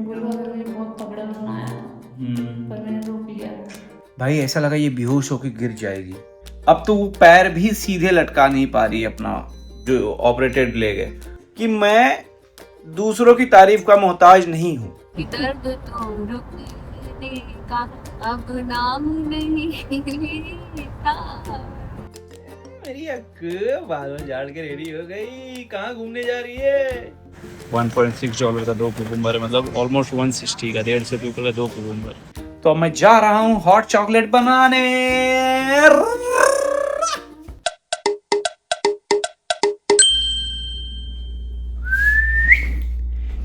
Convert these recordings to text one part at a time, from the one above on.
बोला मुझे बहुत तगड़ा रोना आया पर मैंने रोक लिया। भाई ऐसा लगा ये बेहोश होकर गिर जाएगी। अब तो वो पैर भी सीधे लटका नहीं पा रही अपना, जो ऑपरेटेड लेग है। कि मैं दूसरों की तारीफ का मोहताज नहीं हूँ। दर्द तो रुकने का अब नाम नहीं लेता। मेरी अक्क बालों झाड़ के रेडी हो गई, कहाँ घूमने जा रही है? $1.6 का 2 कुकुम्बर है, मतलब ऑलमोस्ट 160 का, 150 का 2 कुकुम्बर। तो अब मैं जा रहा हूँ हॉट चॉकलेट बनाने।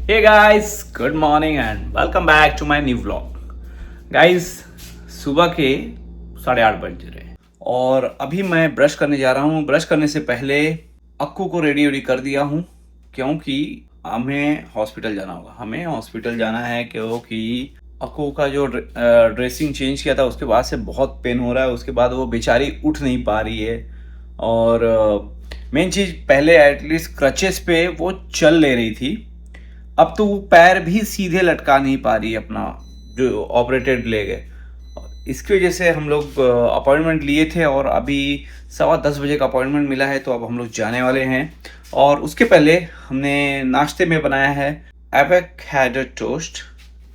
Hey guys, good morning and welcome back to my new vlog. Guys, सुबह के 8:30 बज रहे हैं और अभी मैं ब्रश करने जा रहा हूँ। ब्रश करने से पहले अक्कू को रेडी कर दिया हूँ, क्योंकि हमें हॉस्पिटल जाना होगा। हमें हॉस्पिटल जाना है क्योंकि अक्कू का जो ड्रेसिंग चेंज किया था उसके बाद से बहुत पेन हो रहा है। उसके बाद वो बेचारी उठ नहीं पा रही है और मेन चीज़, पहले एटलीस्ट क्रचेस पे वो चल ले रही थी, अब तो वो पैर भी सीधे लटका नहीं पा रही अपना, जो ऑपरेटेड लेग है। इसकी वजह से हम लोग अपॉइंटमेंट लिए थे और अभी 10:15 बजे का अपॉइंटमेंट मिला है, तो अब हम लोग जाने वाले हैं। और उसके पहले हमने नाश्ते में बनाया है एवोकाडो टोस्ट,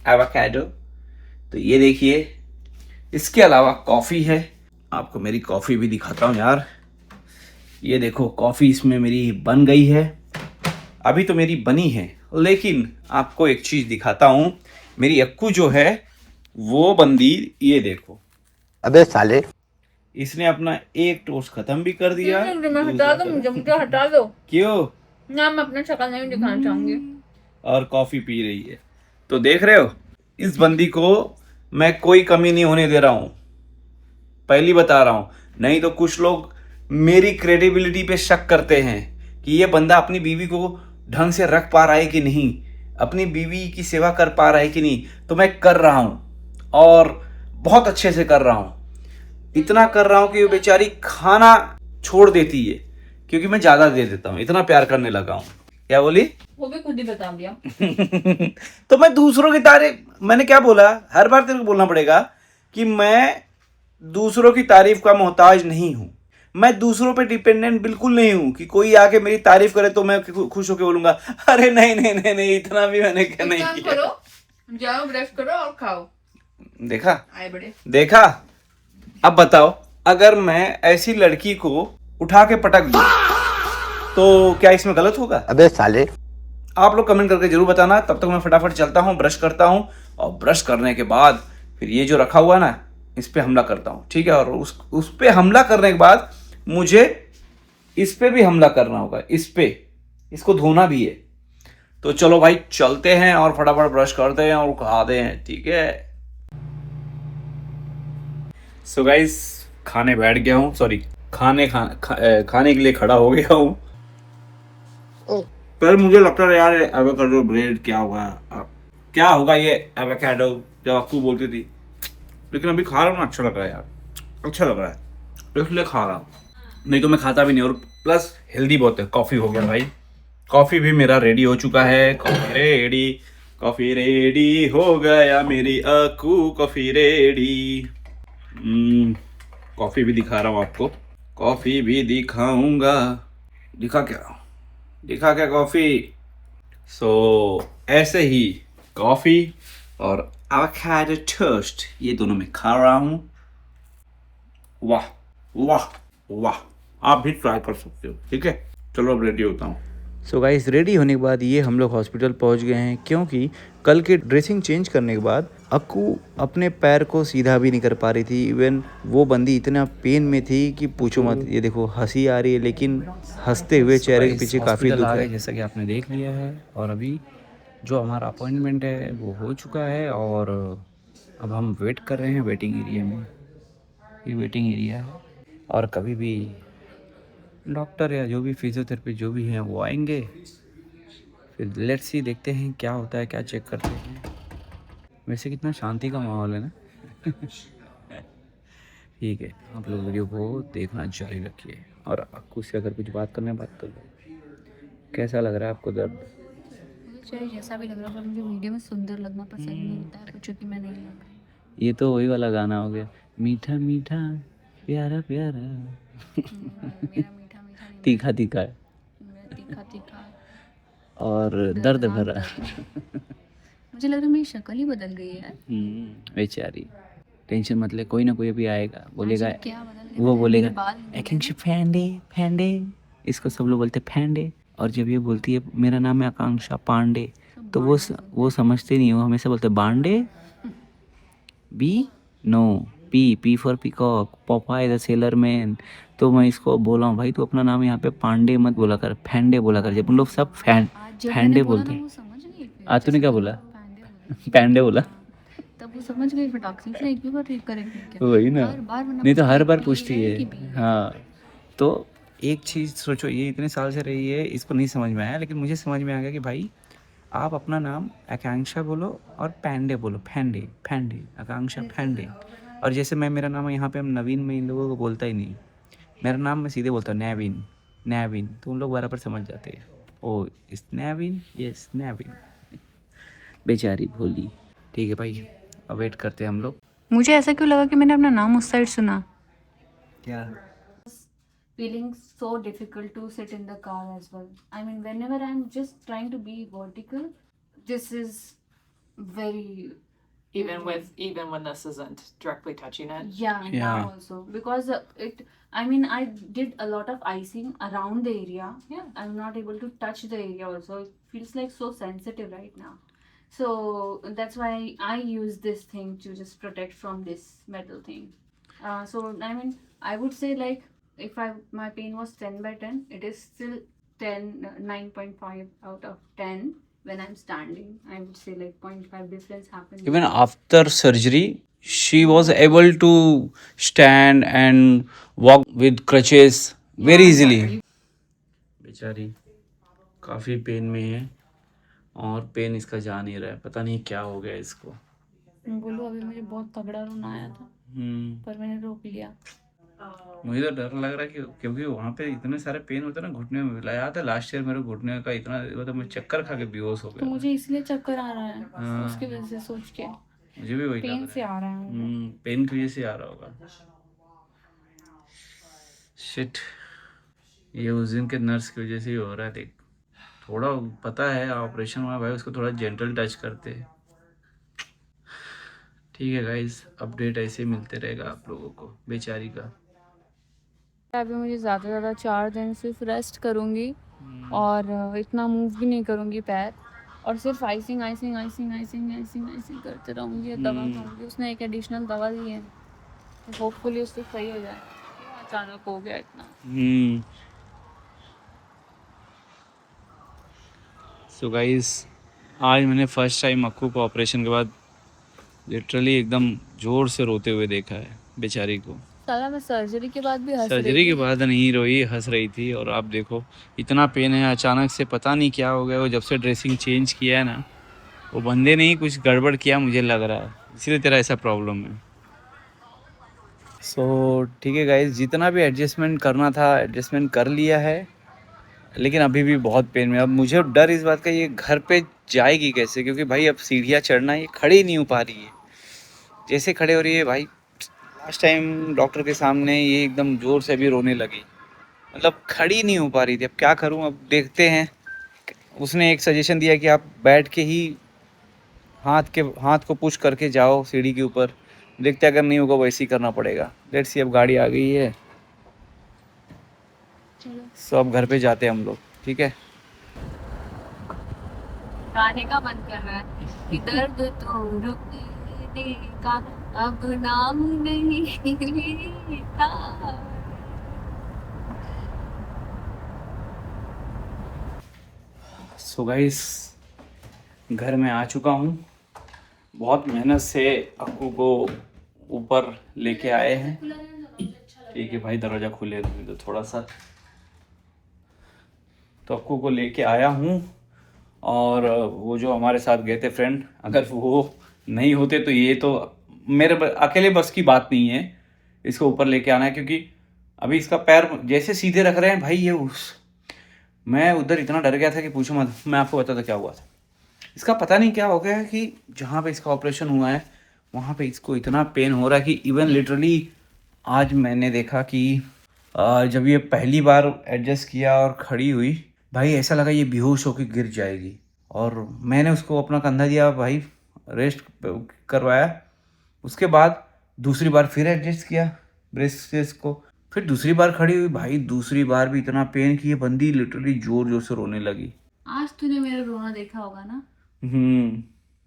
एवोकाडो। तो ये देखिए, इसके अलावा कॉफ़ी है। आपको मेरी कॉफ़ी भी दिखाता हूँ यार। ये देखो, कॉफ़ी इसमें मेरी बन गई है। अभी तो मेरी बनी है, लेकिन आपको एक चीज़ दिखाता हूँ। मेरी अक्कू जो है वो बंदी, ये देखो। अबे साले, इसने अपना एक टोस्ट खत्म भी कर दिया। हटा दो मुझे हटा दो। क्यों? ना, मैं अपना शक्ल नहीं दिखाना चाहूंगी। और कॉफी पी रही है। तो देख रहे हो, इस बंदी को मैं कोई कमी नहीं होने दे रहा हूं, पहली बता रहा हूं। नहीं तो कुछ लोग मेरी क्रेडिबिलिटी पे शक करते हैं कि ये बंदा अपनी बीवी को ढंग से रख पा रहा है कि नहीं, अपनी बीवी की सेवा कर पा रहा है कि नहीं। तो मैं कर रहा हूं और बहुत अच्छे से कर रहा हूं। इतना कर रहा हूं कि वो बेचारी खाना छोड़ देती है, क्योंकि मैं ज्यादा दे देता हूं, इतना प्यार करने लगा हूं। क्या बोली? वो भी खुद ही बता दिया। तो मैं दूसरों की तारीफ, मैंने क्या बोला? हर बार तेरे को बोलना पड़ेगा कि मैं दूसरों की तारीफ का मोहताज नहीं हूं। मैं दूसरों पे डिपेंडेंट बिल्कुल नहीं हूं कि कोई आके मेरी तारीफ करे तो मैं खुश होकर बोलूंगा अरे नहीं नहीं नहीं नहीं, इतना भी मैंने क्या नहीं किया। करो, जाओ ब्रश करो और खाओ। देखा? आए बड़े। देखा? अब बताओ, अगर मैं ऐसी लड़की को उठा के पटक दूं तो क्या इसमें गलत होगा? अबे साले, आप लोग कमेंट करके जरूर बताना। तब तक मैं फटाफट चलता हूँ, ब्रश करता हूँ और ब्रश करने के बाद फिर ये जो रखा हुआ ना, इस पे हमला करता हूँ, ठीक है? और उस पे हमला करने के बाद मुझे इस पे भी हमला करना होगा, इस पे, इसको धोना भी है। तो चलो भाई, चलते हैं और फटाफट ब्रश करते हैं और खाते हैं, ठीक है? सो गाइस, खाने बैठ गया हूँ, सॉरी खाने के लिए खड़ा हो गया हूँ। पर मुझे लगता है यार, एवोकाडो ब्रेड क्या होगा ये एवोकाडो, जब आपको बोलती थी। लेकिन अभी खा रहा हूँ ना, अच्छा लग रहा है यार, अच्छा लग रहा है, इसलिए खा रहा हूँ। नहीं तो मैं खाता भी नहीं। और प्लस हेल्दी बहुत है। कॉफ़ी हो गया भाई, कॉफ़ी भी मेरा रेडी हो चुका है। कॉफ़ी रेडी हो गया मेरी अक्कू, कॉफ़ी रेडी। कॉफ़ी भी दिखा रहा हूँ आपको, कॉफ़ी भी दिखाऊंगा। दिखा क्या कॉफ़ी? सो ऐसे ही कॉफ़ी और एवोकाडो टोस्ट, ये दोनों मैं खा रहा हूँ। वाह वाह वाह, आप भी ट्राई कर सकते हो, ठीक है? चलो अब रेडी होता हूँ। सो गाइस, रेडी होने के बाद ये हम लोग हॉस्पिटल पहुंच गए हैं, क्योंकि कल के ड्रेसिंग चेंज करने के बाद अक्कू अपने पैर को सीधा भी नहीं कर पा रही थी। इवन वो बंदी इतना पेन में थी कि पूछो मत। ये देखो, हंसी आ रही है, लेकिन हंसते हुए चेहरे के पीछे काफ़ी दुख है। जैसा कि आपने देख लिया है, और अभी जो हमारा अपॉइंटमेंट है वो हो चुका है और अब हम वेट कर रहे हैं वेटिंग एरिया में। ये वेटिंग एरिया है और कभी भी डॉक्टर या जो भी फिजियोथेरेपी जो भी हैं वो आएंगे। फिर लेट्स सी, देखते हैं क्या होता है, क्या चेक करते हैं। वैसे कितना शांति का माहौल है ना। ठीक है, आप लोग वीडियो को देखना जारी रखिए और अक्कू से अगर कुछ बात करने बात कर लो। कैसा लग रहा है आपको दर्द? चाहे जैसा भी लग रहा है, पर मुझे वीडियो में सुंदर लगना पसंद नहीं होता है, क्योंकि मैं नहीं लग रही। ये तो वही वाला गाना हो गया, मीठा मीठा प्यारा प्यारा मेरा मीठा मीठा नहीं, तीखा तीखा है मेरा तीखा तीखा और दर्द भरा। मुझे लग रहा है मेरी शक्ल ही बदल गई है। बेचारी, टेंशन मत ले, कोई ना कोई अभी आएगा, बोलेगा, आखिर क्या बदल गया? वो मेरे बोलेगा बाल नहीं बदले। आकांक्षा फैंडे फैंडे, इसको सब लोग बोलते फैंडे। और जब ये बोलती है मेरा नाम है आकांक्षा पांडे, तो वो समझते नहीं, वो हमेशा बोलते बांडे, B no, P for peacock, Popeye the sailor man. तो मैं इसको बोला हूँ भाई तू अपना नाम यहाँ पे पांडे मत बोला कर, फैंडे बोला कर। जब उन लोग सब आज जब फैंडे मैंने बोला बोलते ना, हैं। वो समझ गई फिर। आज तूने क्या बोला? पैंडे बोला। पैंडे बोला, तब वो समझ गई फटाक से, इसलिए एक भी बार रीड करेंगे क्या? वही ना, हर बार वरना नहीं तो हर बार पूछती पूछती है कि है। भी हाँ, तो एक चीज़ सोचो, ये इतने साल से रही है, इसको नहीं समझ में आया, लेकिन मुझे समझ में आ गया कि भाई आप अपना नाम आकांक्षा बोलो और पैंडे बोलो, फैंडे फैंडे, आकांक्षा फैंडे। और जैसे मैं, मेरा नाम यहाँ पे हम नवीन में इन लोगों को बोलता ही नहीं, मेरा नाम मैं सीधे बोलता हूँ नैविन नैविन, तो उन लोग बराबर समझ जाते हैं, ओ इस नैविन, यस नैविन। बेचारी भोली। ठीक है भाई, अब वेट करते हैं हम लोग। मुझे ऐसा क्यों लगा कि मैंने अपना नाम उस साइड सुना? क्या? Feeling so difficult to sit in the car as well. I mean, whenever I'm just trying to be vertical, this is very even when this isn't directly touching it. yeah. Yeah. Now also because it. I mean, I did a lot of icing around the area. Yeah. I'm not able to touch the area also. It feels like so sensitive right now. So that's why I use this thing to just protect from this metal thing. So I mean, I would say like if my pain was 10 by 10, it is still 9.5 out of 10 when I'm standing. I would say like 0.5 difference happened. Even after surgery, she was able to stand and walk with crutches very easily. बेचारी काफ़ी pen में है और pen इसका जा नहीं रहा है, पता नहीं क्या हो गया इसको। बोलो, अभी मुझे बहुत तगड़ा रोना आया था, पर मैंने रोक लिया। मुझे तो डर लग रहा है कि क्योंकि वहाँ पे इतने सारे पेन होते हैं ना घुटने में। याद है लास्ट ईयर मेरे घुटने का इतना, मतलब मैं चक्कर खा के बेहोश हो तो गया। मुझे इसलिए चक्कर आ रहा है, हाँ। उसकी वजह से सोच के मुझे भी वही पेन लग से रहा आ रहा है। है, पेन की वजह से आ रहा होगा। शिट, ये उस दिन के नर्स की वजह से ही हो रहा है। देख, थोड़ा पता है ऑपरेशन हुआ भाई, उसको थोड़ा जेंटल टच करते हैं। ठीक है गाइस, अपडेट ऐसे ही मिलते रहेगा आप लोगों को बेचारी का। अभी मुझे ज़्यादा से ज़्यादा 4 दिन सिर्फ रेस्ट करूँगी और इतना मूव भी नहीं करूँगी पैर, और सिर्फ icing icing icing icing icing icing करते रहूँगी। दवा खाऊंगी, उसने एक एडिशनल दवा दी है, तो होपफुली उससे सही हो जाए। अचानक हो गया इतना। सो गाइस, आज मैंने फर्स्ट टाइम अक्कू को ऑपरेशन के बाद लिटरली एकदम जोर से रोते हुए देखा है बेचारी को। साला मैं सर्जरी के बाद भी हंस रही सर्जरी के थी। बाद नहीं रोई, हंस रही थी। और आप देखो इतना पेन है, अचानक से पता नहीं क्या हो गया। वो जब से ड्रेसिंग चेंज किया है ना, वो बंदे ने ही कुछ गड़बड़ किया मुझे लग रहा है, इसीलिए तेरा ऐसा प्रॉब्लम है। सो ठीक है गाइस, जितना भी एडजस्टमेंट करना था एडजस्टमेंट कर लिया है, लेकिन अभी भी बहुत पेन में। अब मुझे डर इस बात का, ये घर पे जाएगी कैसे, क्योंकि भाई अब सीढ़ियाँ चढ़ना ये खड़ी नहीं हो पा रही है। जैसे खड़े हो रही है भाई, लास्ट टाइम डॉक्टर के सामने ये एकदम ज़ोर से भी रोने लगी, मतलब खड़ी नहीं हो पा रही थी। अब क्या करूं, अब देखते हैं। उसने एक सजेशन दिया कि आप बैठ के ही हाथ को पुश करके जाओ सीढ़ी के ऊपर, देखते अगर नहीं होगा वैसे ही करना पड़ेगा। लेट्स सी, अब गाड़ी आ गई है, सो अब घर पे जाते हैं हम लोग। ठीक है, गाने का मन कर रहा है कि दर्द तो रुकने का अब नाम नहीं लेता। सो गाइस, घर में आ चुका हूँ। बहुत मेहनत से अक्कू को ऊपर लेके आए हैं। ठीक है भाई, दरवाज़ा खुले तो थोड़ा सा, तो अक्कू को लेके आया हूँ। और वो जो हमारे साथ गए थे फ्रेंड, अगर वो नहीं होते तो ये तो मेरे अकेले बस की बात नहीं है इसको ऊपर लेके आना है, क्योंकि अभी इसका पैर जैसे सीधे रख रहे हैं भाई, मैं उधर इतना डर गया था कि पूछो मत। मैं आपको बताता क्या हुआ था। इसका पता नहीं क्या हो गया है कि जहाँ पे इसका ऑपरेशन हुआ है वहाँ पे इसको इतना पेन हो रहा है कि इवन लिटरली आज मैंने देखा कि जब ये पहली बार एडजस्ट किया और खड़ी हुई, भाई ऐसा लगा ये बेहोश होकर गिर जाएगी। और मैंने उसको अपना कंधा दिया भाई, रेस्ट करवाया। उसके बाद दूसरी बार फिर एडजस्ट किया ब्रेसेस को, फिर दूसरी बार खड़ी हुई। भाई दूसरी बार भी इतना पेन कि ये बंदी लिटरली जोर जोर से रोने लगी। आज तूने मेरा रोना देखा होगा ना,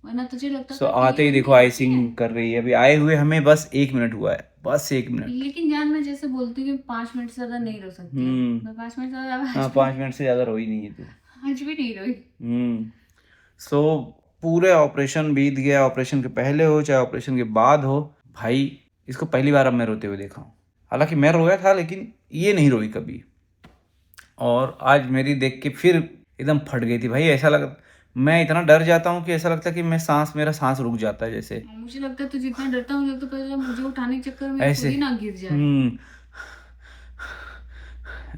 वरना तुझे लगता सो था कि आते ही ये देखो ऐसी आइसिंग है। कर रही है। अभी आए हुए हमें बस 1 मिनट हुआ है, बस 1 मिनट। लेकिन जान, मैं जैसे बोलती हूँ कि 5 मिनट से ज्यादा नहीं रो सकती हूँ। मैं 5 मिनट से ज्यादा हाँ 5 मिनट से ज़्यादा रोई नहीं है तू। आज भी नहीं रोई। सो पूरे ऑपरेशन बीत गया, ऑपरेशन के पहले हो चाहे ऑपरेशन के बाद हो, भाई इसको पहली बार अब मैं रोते हुए देखा हूँ। हालांकि मैं रोया था लेकिन ये नहीं रोई कभी। और आज मेरी देख के फिर एकदम फट गई थी भाई। ऐसा लगा, मैं इतना डर जाता हूँ कि ऐसा लगता है कि मेरा सांस रुक जाता है जैसे। मुझे लगता है तू जितना डरता हूँ, तो पहले मुझे उठाने के चक्कर में ऐसे। खुद ही ना गिर जाए।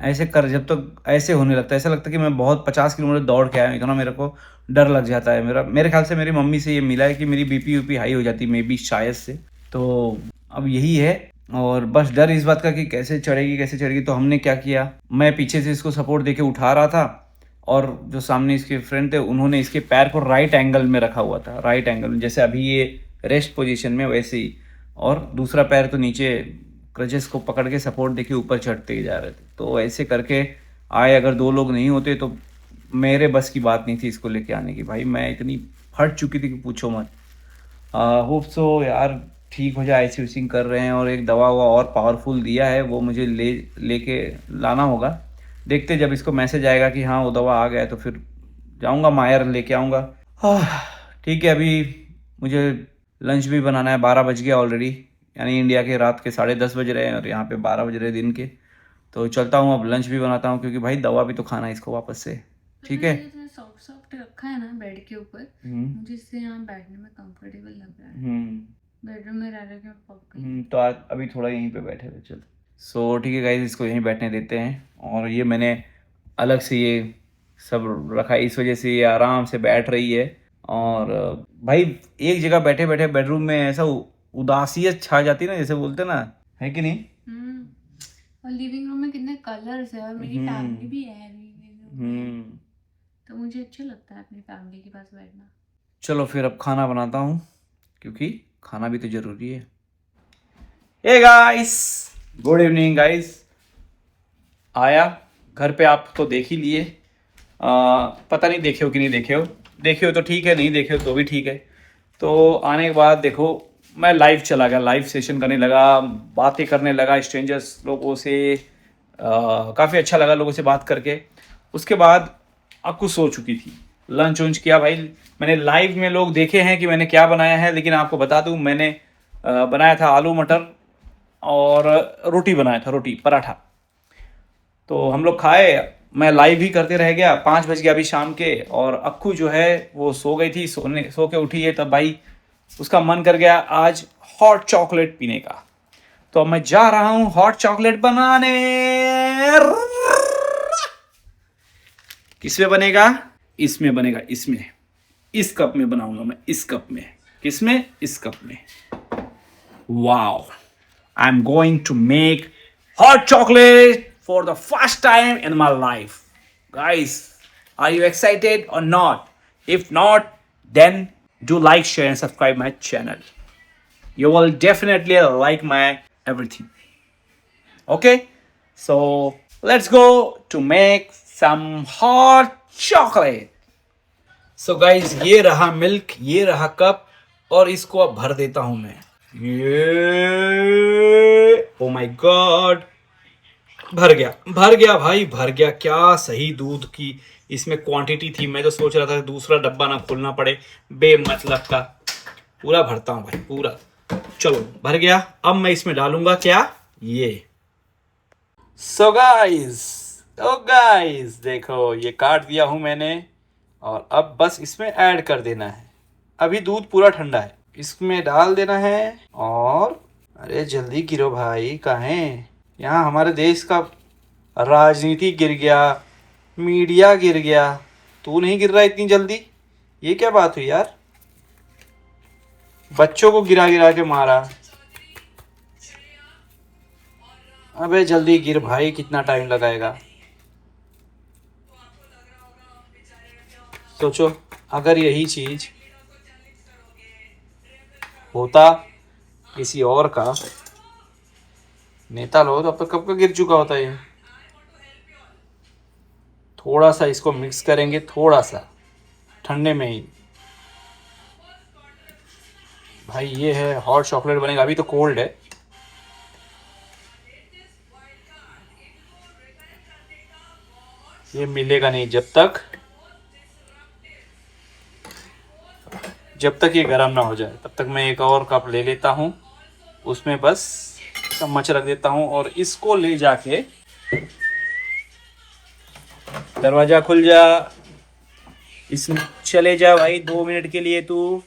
ऐसे कर, जब तक ऐसे होने लगता है ऐसा लगता है कि मैं बहुत 50 किलोमीटर दौड़ के आया हूँ, इतना मेरे को डर लग जाता है। मेरे ख्याल से मेरी मम्मी से ये मिला है कि मेरी बीपी यूपी हाई हो जाती मे बी शायद से। तो अब यही है। और बस डर इस बात का कि कैसे चढ़ेगी। तो हमने क्या किया, मैं पीछे से इसको सपोर्ट देके उठा रहा था और जो सामने इसके फ्रेंड थे उन्होंने इसके पैर को राइट एंगल में रखा हुआ था, राइट एंगल में, जैसे अभी ये रेस्ट पोजीशन में वैसे ही। और दूसरा पैर तो नीचे क्रचेस को पकड़ के सपोर्ट देके ऊपर चढ़ते ही जा रहे थे। तो ऐसे करके आए। अगर 2 लोग नहीं होते तो मेरे बस की बात नहीं थी इसको लेके आने की। भाई मैं इतनी फट चुकी थी कि पूछो मत। होप सो यार ठीक हो जाए। आइसिंग कर रहे हैं और एक दवा और पावरफुल दिया है, वो मुझे लेके लाना होगा। देखते जब इसको मैसेज आएगा कि हाँ वो दवा आ गया है तो फिर जाऊंगा मायर लेके आऊँगा। ठीक है, अभी मुझे लंच भी बनाना है। 12 बज गया ऑलरेडी, यानी इंडिया के रात के 10:30 बज रहे हैं और यहाँ पे 12 बज रहे हैं दिन के। तो चलता हूँ अब लंच भी बनाता हूँ क्योंकि भाई दवा भी तो खाना है इसको वापस से। ठीक है। सॉफ्ट सॉफ्ट रखा है ना बेड के ऊपर, मुझे इससे यहाँ बैठने में कंफर्टेबल लग रहा है। बेडरूम में रह रहे के पक गई। तो आज अभी थोड़ा यहीं पे बैठे हुए चल। सो ठीक है गाइस, इसको यहीं बैठने देते हैं। और ये मैंने अलग से ये सब रखा है, इस वजह से ये आराम से बैठ रही है। और भाई एक जगह बैठे बैठे बेडरूम में ऐसा उदासियत छा जाती है ना, जैसे बोलते ना, है कि नहीं। और लिविंग रूम में कितने कलर्स है और मेरी फैमिली भी है लिविंग रूम में, तो मुझे अच्छा लगता है अपनी फैमिली के पास बैठना। चलो फिर अब खाना बनाता हूँ क्योंकि खाना भी तो जरूरी है। Hey guys, good evening guys. आया घर पे, आप तो देख ही लिए। पता नहीं देखे हो कि नहीं देखे हो। देखे हो तो ठीक है, नहीं देखे हो तो भी ठीक है। तो आने के बाद देखो मैं लाइव चला गया, लाइव सेशन करने लगा, बातें करने लगा स्ट्रेंजर्स लोगों से। काफ़ी अच्छा लगा लोगों से बात करके। उसके बाद अक्कू सो चुकी थी। लंच वंच किया भाई। मैंने लाइव में लोग देखे हैं कि मैंने क्या बनाया है, लेकिन आपको बता दूं मैंने बनाया था आलू मटर और रोटी बनाया था, रोटी पराठा। तो हम लोग खाए, मैं लाइव ही करते रह गया। 5 बज गया अभी शाम के। और अक्कू जो है वो सो गई थी, सो के उठी है तब भाई उसका मन कर गया आज हॉट चॉकलेट पीने का। तो अब मैं जा रहा हूँ हॉट चॉकलेट बनाने। किसमें बनेगा? इसमें बनेगा, इसमें, इस कप में बनाऊंगा मैं, इस कप में। किसमें? इस कप में। Wow, I am going to make hot chocolate for the first time in my life. Guys, are you excited और not? If not, then do like, share and subscribe my channel. You will definitely like my everything. Okay, so let's go to make some hot chocolate. So guys, ये रहा milk, ये रहा cup और इसको अब भर देता हूं मैं। ये ओ माय गॉड, भर गया भाई, भर गया। क्या सही दूध की इसमें क्वांटिटी थी। मैं तो सोच रहा था दूसरा डब्बा ना खोलना पड़े बेमतलब का। पूरा भरता हूं भाई, पूरा। चलो भर गया। अब मैं इसमें डालूंगा क्या, ये। सो गाइस देखो, ये काट दिया हूं मैंने और अब बस इसमें ऐड कर देना है। अभी दूध पूरा ठंडा है, इसमें डाल देना है। और अरे जल्दी गिरो भाई, कहें यहाँ हमारे देश का राजनीति गिर गया, मीडिया गिर गया, तू नहीं गिर रहा इतनी जल्दी। ये क्या बात हुई यार, बच्चों को गिरा गिरा के मारा। अबे जल्दी गिर भाई, कितना टाइम लगाएगा। सोचो अगर यही चीज होता किसी और का, नेता लोग तो अब तक कब का गिर चुका होता ये। थोड़ा सा इसको मिक्स करेंगे, थोड़ा सा ठंडे में ही। भाई ये है हॉट चॉकलेट बनेगा, अभी तो कोल्ड है। ये मिलेगा नहीं जब तक ये गर्म ना हो जाए। तब तक मैं एक और कप ले लेता हूँ, उसमें बस चम्मच रख देता हूँ और इसको ले जाके, दरवाजा खुल जा, इसमें चले जा भाई 2 मिनट के लिए तू।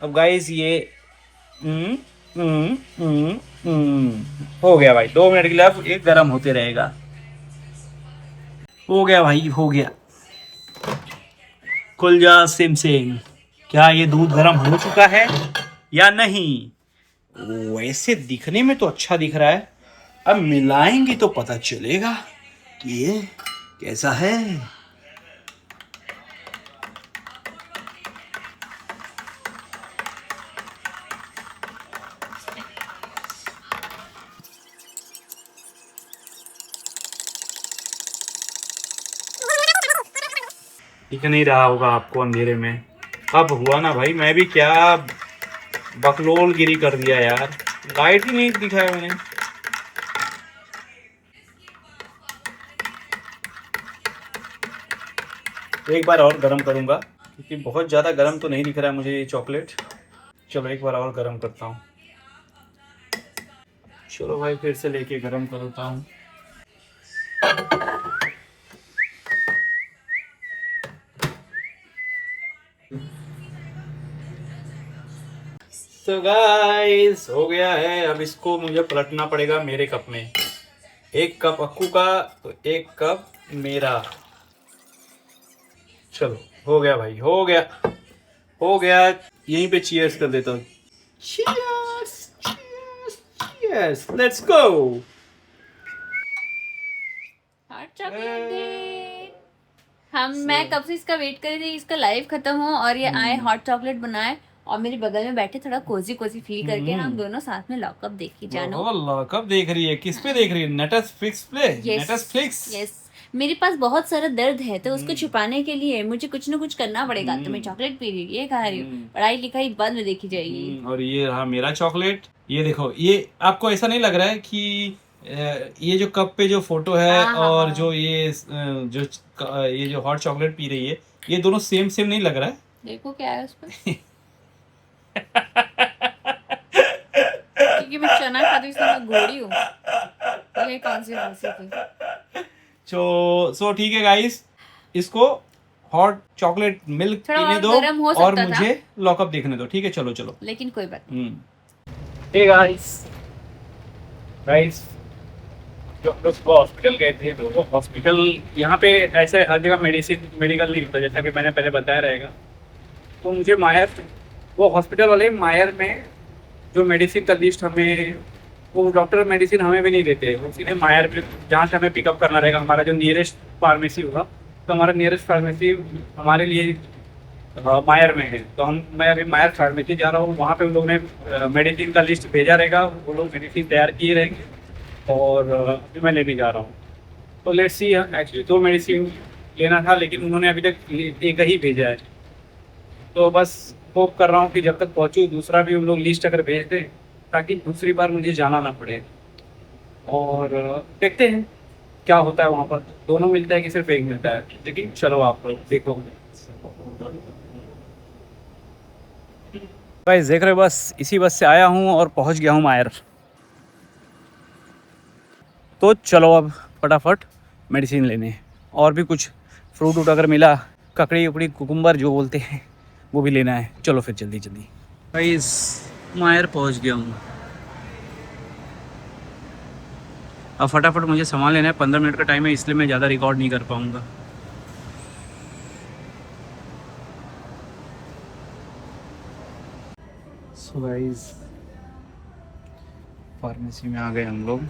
अब गाइस ये हो गया भाई 2 मिनट के लिए। अब ये गर्म होते रहेगा। हो गया भाई, हो गया। खुल जा सिम सिम। क्या ये दूध गर्म हो चुका है या नहीं? वैसे दिखने में तो अच्छा दिख रहा है, अब मिलाएंगे तो पता चलेगा कि ये कैसा है। दिख नहीं रहा होगा आपको अंधेरे में। अब हुआ ना भाई, मैं भी क्या बकलोल गिरी कर दिया यार, लाइट ही नहीं दिखाया मैंने। एक बार और गरम करूंगा क्योंकि बहुत ज़्यादा गरम तो नहीं दिख रहा है मुझे ये चॉकलेट। चलो एक बार और गरम करता हूँ। चलो भाई फिर से लेके गरम करता हूँ। तो गाइस हो गया है। अब इसको मुझे पलटना पड़ेगा मेरे कप में। 1 कप अक्कू का तो 1 कप मेरा। चलो हो गया भाई, हो गया, हो गया। यहीं पे चीयर्स कर देता हूँ। Cheers, cheers, cheers, let's go. Hot chocolate day. मैं कब से इसका वेट कर रही थी, इसका लाइव खत्म हो और ये आए हॉट चॉकलेट बनाए और मेरे बगल में बैठे, थोड़ा कोजी कोजी फील करके हम दोनों साथ में लॉकअप देखी जानो। लॉकअप देख रही है? किस पे देख रही है? नेटफ्लिक्स पे? नेटफ्लिक्स? यस। मेरे पास बहुत सारा दर्द है तो उसको छुपाने के लिए मुझे कुछ ना कुछ करना पड़ेगा। तो मैं चॉकलेट पी रही हूँ, ये खा रही हूँ, पढ़ाई लिखाई बाद में देखी जाएगी। और ये रहा मेरा चॉकलेट। ये देखो, ये आपको ऐसा नहीं लग रहा है कि ये जो कप पे जो फोटो है और जो ये जो हॉट चॉकलेट पी रही है, ये दोनों सेम सेम नहीं लग रहा है? देखो क्या है उस पर। क्योंकि मैं चना खाती हूँ इसलिए मैं घोड़ी हूँ। ये कौन सी हंसी थी। सो ठीक है गाइस, इसको हॉट चॉकलेट मिल्क पीने दो और मुझे लॉकअप देखने दो। ठीक है, चलो चलो। लेकिन कोई बात नहीं। हे गाइस जो हम लोग हॉस्पिटल गए थे, तो हॉस्पिटल यहाँ पे ऐसे हर जगह मेडिकल नहीं होता, जैसा कि मैंने पहले बताया रहेगा। तो मुझे वो हॉस्पिटल वाले मायर में जो मेडिसिन का लिस्ट हमें, वो डॉक्टर मेडिसिन हमें भी नहीं देते, वो सीधे मायर पे जहाँ से हमें पिकअप करना रहेगा, हमारा जो नियरेस्ट फार्मेसी होगा। तो हमारा नियरेस्ट फार्मेसी हमारे लिए मायर में है। तो मैं अभी मायर फार्मेसी जा रहा हूँ। वहाँ पे उन लोगों ने मेडिसिन का लिस्ट भेजा रहेगा, वो लोग मेडिसिन तैयार किए रहेंगे और अभी मैं लेने जा रहा हूँ। तो लेट्स सी। एक्चुअली 2 मेडिसिन लेना था लेकिन उन्होंने अभी तक एक ही भेजा है। तो बस होप कर रहा हूँ कि जब तक पहुँचूँ दूसरा भी उन लोग लिस्ट अगर भेज दें, ताकि दूसरी बार मुझे जाना ना पड़े। और देखते हैं क्या होता है वहाँ पर, दोनों मिलता है कि सिर्फ एक मिलता है। लेकिन चलो आप देखो। गाइस देख रहे हो, बस इसी बस से आया हूँ और पहुँच गया हूँ मायर। तो चलो अब फटाफट मेडिसिन लेने, और भी कुछ फ्रूट वूट अगर मिला, ककड़ी उकड़ी कुकुम्बर जो बोलते हैं, वो भी लेना है। चलो फिर जल्दी जल्दी। गाइस मायर पहुंच गया हूँ। अब फटाफट मुझे सामान लेना है। 15 मिनट का टाइम है, इसलिए मैं ज़्यादा रिकॉर्ड नहीं कर पाऊँगा। सो गाइस फार्मेसी में आ गए हम लोग,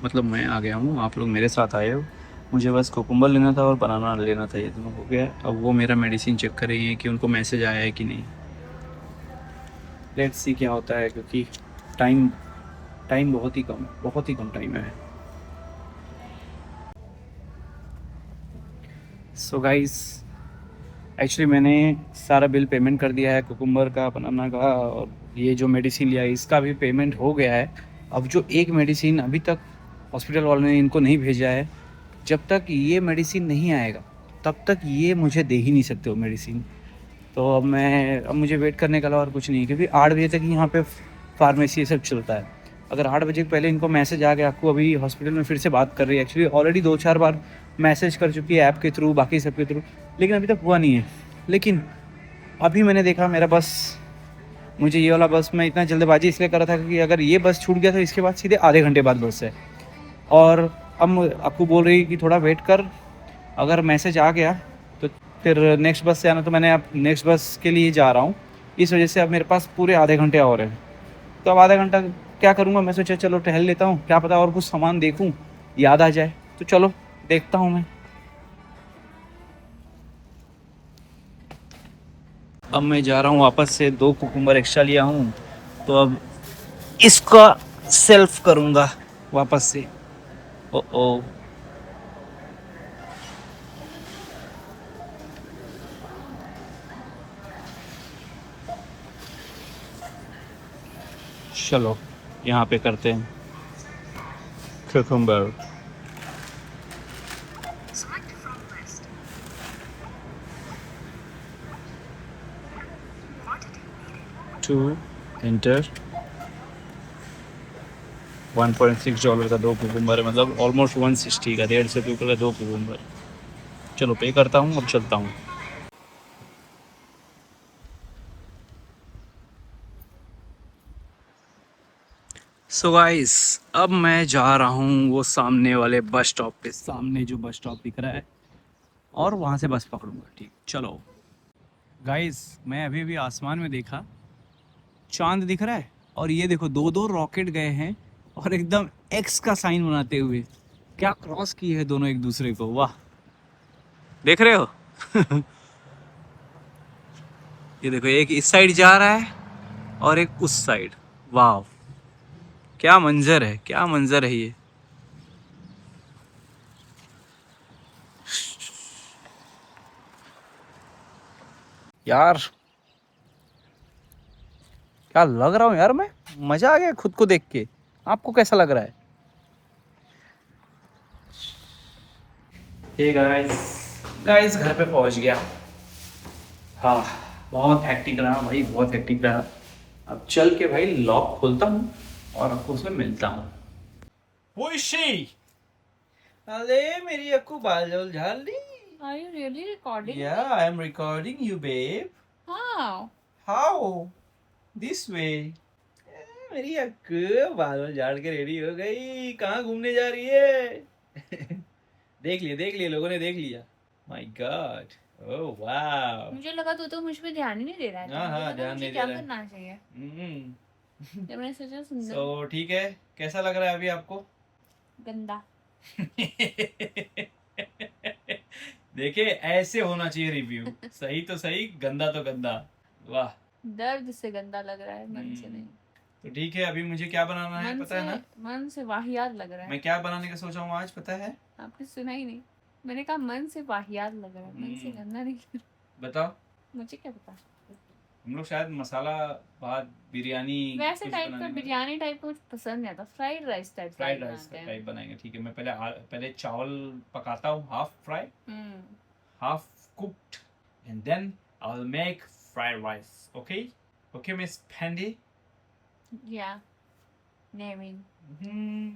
मतलब मैं आ गया हूँ, आप लोग मेरे साथ आए हो। मुझे बस कोकुम्बर लेना था और बनाना लेना था, ये दोनों हो गया। अब वो मेरा मेडिसिन चेक कर रही है कि उनको मैसेज आया है कि नहीं। लेट्स सी क्या होता है, क्योंकि टाइम टाइम बहुत ही कम टाइम है। सो गाइस एक्चुअली मैंने सारा बिल पेमेंट कर दिया है, कुकुम्बर का, बनाना का, और ये जो मेडिसिन लिया है इसका भी पेमेंट हो गया है। अब जो एक मेडिसिन अभी तक हॉस्पिटल वालों ने इनको नहीं भेजा है, जब तक ये मेडिसिन नहीं आएगा तब तक ये मुझे दे ही नहीं सकते वो मेडिसिन। तो अब मुझे वेट करने का और कुछ नहीं, क्योंकि 8 बजे तक यहाँ पे फार्मेसी ये सब चलता है। अगर 8 बजे पहले इनको मैसेज आ गया, आपको अभी हॉस्पिटल में फिर से बात कर रही है, एक्चुअली ऑलरेडी 2-4 बार मैसेज कर चुकी है ऐप के थ्रू, बाकी सब के थ्रू, लेकिन अभी तक हुआ नहीं है। लेकिन अभी मैंने देखा मेरा बस, मुझे ये वाला बस, मैं इतना जल्दबाजी इसलिए कर रहा था क्योंकि अगर ये बस छूट गया तो इसके बाद सीधे आधे घंटे बाद बस है। और अब आपको बोल रही कि थोड़ा वेट कर, अगर मैसेज आ गया तो फिर नेक्स्ट बस से आना, तो मैंने अब नेक्स्ट बस के लिए जा रहा हूँ। इस वजह से अब मेरे पास पूरे आधे घंटे और हैं। तो अब आधा घंटा क्या करूँगा, मैं सोचा चलो टहल लेता हूँ, क्या पता और कुछ सामान देखूँ याद आ जाए, तो चलो देखता हूँ मैं। अब मैं जा रहा हूँ वापस से, 2 कुकुम्बर एक्स्ट्रा लिया हूँ, तो अब इसका सेल्फ करूँगा वापस से। ओ चलो यहाँ पे करते हैं कुकुम्बर। To enter. $1.6 का 2 कुकुम्बर है, मतलब ऑलमोस्ट 160 का, 150 का 2 कुकुम्बर। चलो पे करता हूँ, अब चलता हूँ। सो गाइस अब मैं जा रहा हूँ वो सामने वाले बस स्टॉप पे, सामने जो बस स्टॉप दिख रहा है, और वहाँ से बस पकड़ूंगा। ठीक, चलो गाइस मैं अभी भी आसमान में देखा, चांद दिख रहा है, और ये देखो 2-2 रॉकेट गए हैं, और एकदम एक्स का साइन बनाते हुए, क्या क्रॉस की है दोनों एक दूसरे को, वाह। देख रहे हो ये देखो, एक इस साइड जा रहा है और एक उस साइड, वाह क्या मंजर है, क्या मंजर है ये। यार क्या लग रहा हूँ यार मैं, मजा आ गया खुद को देख के। आपको कैसा लग रहा है? हे गाइस घर पे पहुंच गया। हाँ बहुत हेक्टिक रहा भाई, बहुत हेक्टिक रहा। अब चल के भाई लॉक खोलता हूँ और आपको उसमें मिलता हूँ। Who is she? अरे मेरी अक्कू बाल झाड़ ली। Are you really recording? Yeah, I am recording you, babe. How? How? This way. मेरी अक्कू बाल झाड़ के रेडी हो गई, कहाँ घूमने जा रही है? देख लिया लोगों ने देख लिया। My God, oh wow. मुझे लगा तू तो मुझ पे ध्यान ही नहीं दे रहा है। हाँ, मुझे लगा ध्यान मुझे नहीं क्या दे रहा है। करना चाहिए। हम्म। जब मैंने सोचा सुंदर तो ठीक है, कैसा लग रहा है अभी आपको? गंदा। देखिए ऐसे होना चाहिए रिव्यू, सही तो सही, गंदा तो गंदा। वाह, दर्द से गंदा लग रहा है, मन से नहीं। तो ठीक है, अभी मुझे क्या बनाना है पता है ना? मन से वाहियात लग रहा है। मैं क्या बनाने का सोचा हूँ आज पता है? आपने सुना ही नहीं, मैंने कहा मन से वाहियात लग रहा है, मन से गंदा नहीं लग रहा। बताओ। मुझे क्या पता। हम लोग शायद मसाला भात बिरयानी वैसे कुछ टाइप का, बनाने वाले। बिरयानी टाइप कुछ पसंद नहीं आता, fried rice type fried rice type बनाएंगे, ठीक है। मैं पहले चावल पकाता हूँ, half fry, half cooked, and then I'll make fried rice. Okay? Okay, Miss Pandy? या नेमिंग। Hmm.